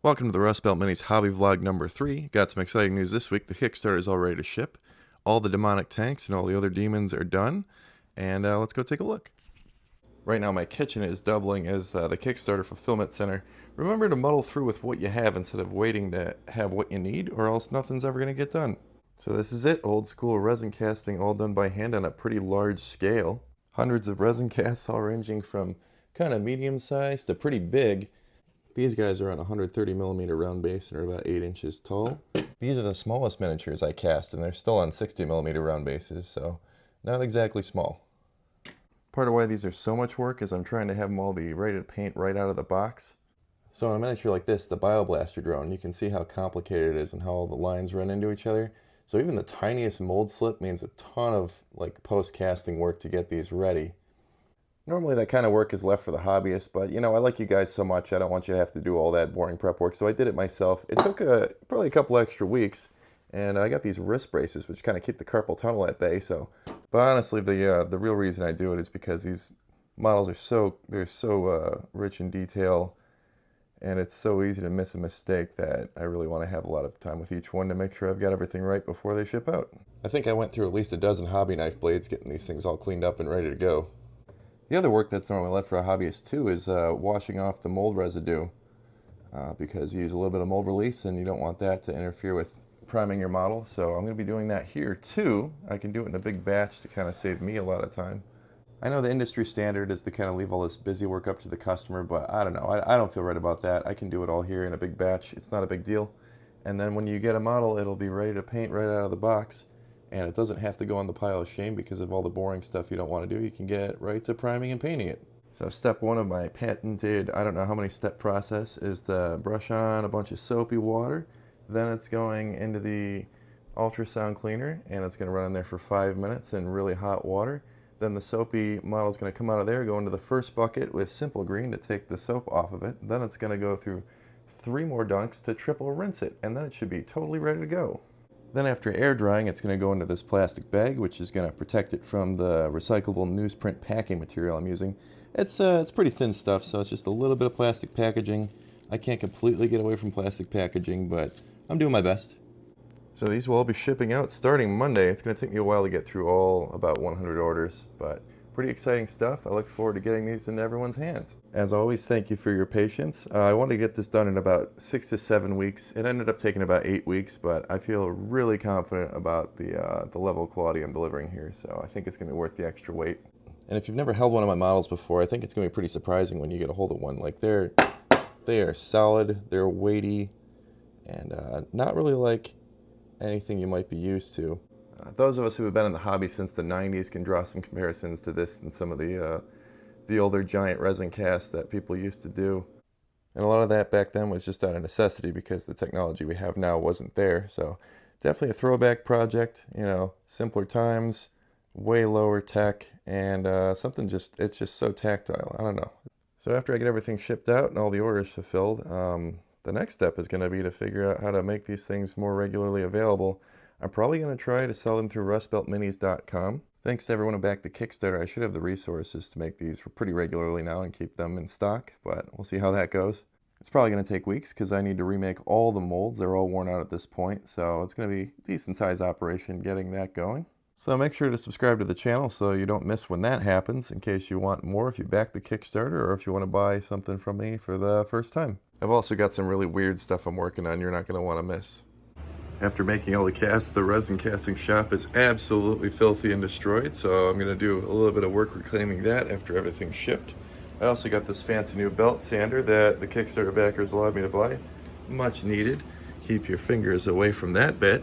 Welcome to the Rust Belt Minis hobby vlog number 3. Got some exciting news this week. The Kickstarter is all ready to ship. All the demonic tanks and all the other demons are done. And let's go take a look. Right now my kitchen is doubling as the Kickstarter fulfillment center. Remember to muddle through with what you have instead of waiting to have what you need, or else nothing's ever going to get done. So this is it, old school resin casting, all done by hand on a pretty large scale. Hundreds of resin casts, all ranging from kind of medium size to pretty big. These guys are on a 130 millimeter round base and are about 8 inches tall. These are the smallest miniatures I cast, and they're still on 60 millimeter round bases, so not exactly small. Part of why these are so much work is I'm trying to have them all be ready to paint right out of the box. So on a miniature like this, the Bioblaster drone, you can see how complicated it is and how all the lines run into each other. So even the tiniest mold slip means a ton of post-casting work to get these ready. Normally that kind of work is left for the hobbyist, but you know, I like you guys so much, I don't want you to have to do all that boring prep work, so I did it myself. It took probably a couple extra weeks, and I got these wrist braces which kind of keep the carpal tunnel at bay. But honestly, the real reason I do it is because these models are so rich in detail, and it's so easy to miss a mistake that I really want to have a lot of time with each one to make sure I've got everything right before they ship out. I think I went through at least a dozen hobby knife blades getting these things all cleaned up and ready to go. The other work that's normally left for a hobbyist too is washing off the mold residue because you use a little bit of mold release and you don't want that to interfere with priming your model. So I'm going to be doing that here too. I can do it in a big batch to kind of save me a lot of time. I know the industry standard is to kind of leave all this busy work up to the customer, but I don't know. I don't feel right about that. I can do it all here in a big batch. It's not a big deal. And then when you get a model, it'll be ready to paint right out of the box. And it doesn't have to go on the pile of shame because of all the boring stuff you don't want to do. You can get right to priming and painting it. So step 1 of my patented, I don't know how many step process, is to brush on a bunch of soapy water. Then it's going into the ultrasound cleaner and it's going to run in there for 5 minutes in really hot water. Then the soapy model is going to come out of there, go into the first bucket with simple green to take the soap off of it. Then it's going to go through 3 more dunks to triple rinse it, and then it should be totally ready to go. Then after air drying, it's going to go into this plastic bag, which is going to protect it from the recyclable newsprint packing material I'm using. It's pretty thin stuff, so it's just a little bit of plastic packaging. I can't completely get away from plastic packaging, but I'm doing my best. So these will all be shipping out starting Monday. It's going to take me a while to get through all about 100 orders, but pretty exciting stuff. I look forward to getting these into everyone's hands. As always, thank you for your patience. I wanted to get this done in about 6 to 7 weeks. It ended up taking about 8 weeks, but I feel really confident about the level of quality I'm delivering here, so I think it's going to be worth the extra wait. And if you've never held one of my models before, I think it's going to be pretty surprising when you get a hold of one. Like they are solid, they're weighty, and not really like anything you might be used to. Those of us who have been in the hobby since the 90s can draw some comparisons to this and some of the older giant resin casts that people used to do. And a lot of that back then was just out of necessity because the technology we have now wasn't there. So definitely a throwback project, you know, simpler times, way lower tech, and it's just so tactile. I don't know. So after I get everything shipped out and all the orders fulfilled, the next step is going to be to figure out how to make these things more regularly available. I'm probably going to try to sell them through rustbeltminis.com. Thanks to everyone who backed the Kickstarter. I should have the resources to make these pretty regularly now and keep them in stock, but we'll see how that goes. It's probably going to take weeks because I need to remake all the molds. They're all worn out at this point, so it's going to be a decent sized operation getting that going. So make sure to subscribe to the channel so you don't miss when that happens, in case you want more if you back the Kickstarter or if you want to buy something from me for the first time. I've also got some really weird stuff I'm working on you're not going to want to miss. After making all the casts, the resin casting shop is absolutely filthy and destroyed, so I'm going to do a little bit of work reclaiming that after everything's shipped. I also got this fancy new belt sander that the Kickstarter backers allowed me to buy. Much needed. Keep your fingers away from that bit.